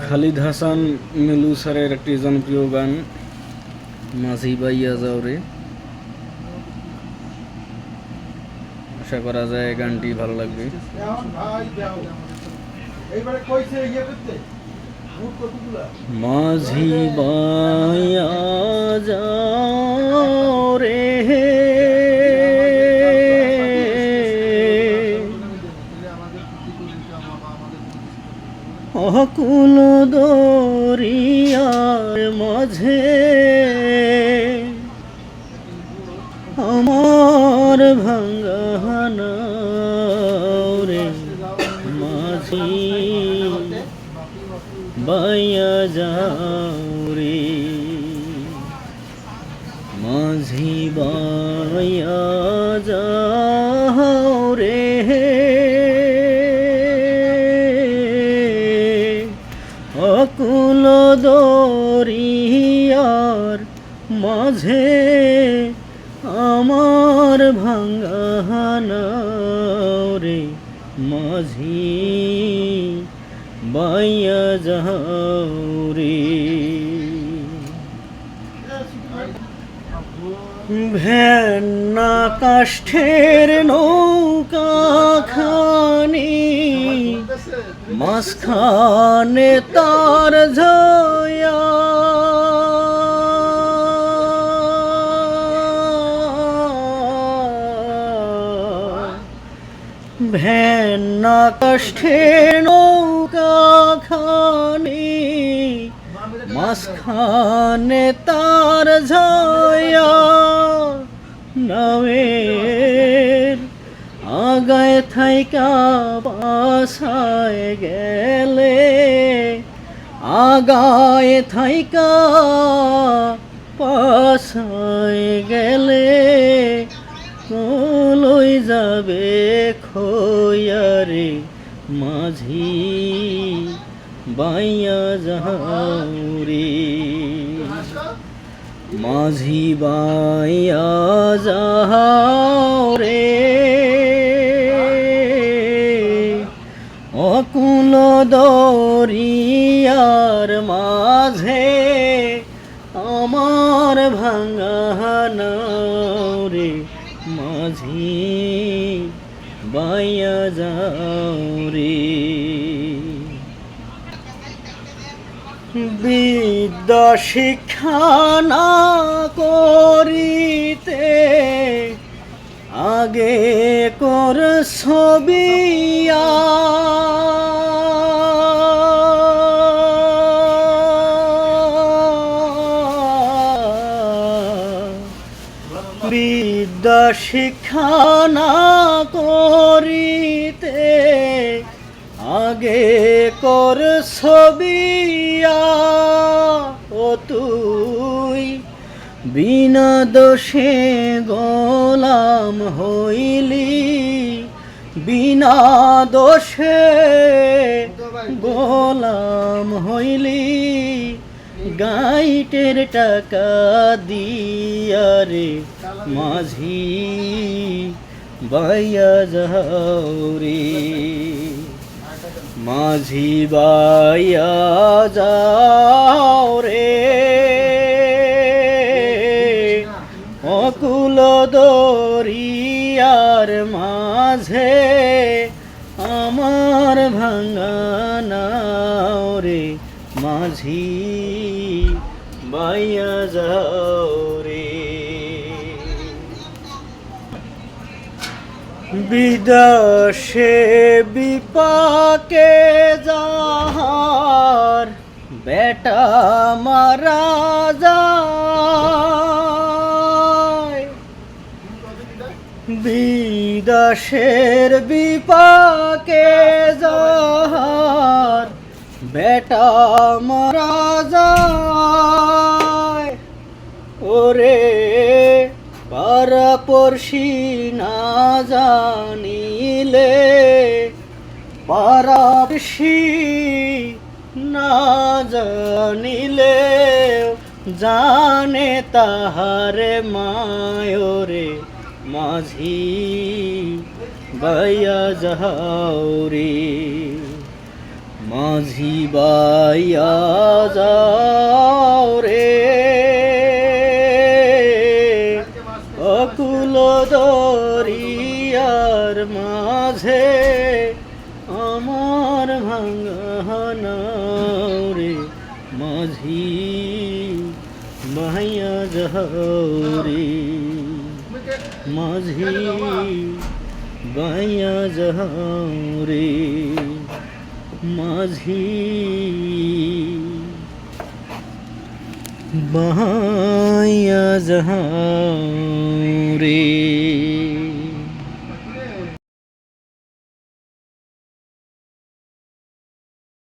খালিদ হাসান মিলু স্যারের একটি জনপ্রিয় গান মাঝি বাইয়া যাও রে। আশা করা যায় গানটি ভালো লাগবে। মাঝি বাইয়া যাও রে অকুল দরিয়ার মাঝে আমার ভাঙ্গা নাও রে মাঝি বাইয়া যাও রে মাঝি বাইয়া যাও রে অকুল দরিয়ার মাঝে আমার ভাঙ্গা নাও রে মাঝি বাইয়া যাও রে। ভেন্না কাষ্ঠের নৌকা খানি মাঝখানে তার ঝয়া ভেন্না কাষ্ঠের নৌকা খানি মাঝখানে তার ঝয়া নামের আগায় থাইকা পাশায় গেলে আগায় থাইকা পাশায় গেলে কলই যাবে খোয়ারে মাঝি বাইয়া যাও রে মাঝি বাইয়া যাও রে অকুল দরিয়ার মাঝে আমার ভাঙ্গা নাও রে মাঝি বাইয়া যাও রে। বিদ্যা শিক্ষা না করিতে আগে কর ছবিয়া বিদ্যা শিক্ষা না করিতে আগে কর ছবিয়া ও তুই বিনা দোষে গোলাম হইলি বিনা দোষে গোলাম হইলি গাইটের টাকা দিয়া রে মাঝি বাইয়া যাও রে মাঝি বাইয়া যাও রে অকুল দরিয়ার মাঝে আমার ভাঙ্গা নাও রে মাঝি বাইয়া যাও রে। বিদেশে বিপাকে যাহার বেটা মারা যায় বিদেশের বিপাকে যাহার বেটা মারা যায় ওরে পাড়াপড়শি না জানিলে পাড়াপড়শি না জানিলে জানে তাহারে মায়োরে মাঝি বাইয়া যাও রে মাঝি বাইয়া যাও রে অকুল দরিয়ার মাঝে আমার ভাঙা নাও রে মাঝি বাইয়া যাও রে মাঝি বাইয়া যাও রে মাঝি বাইয়া যাও রে।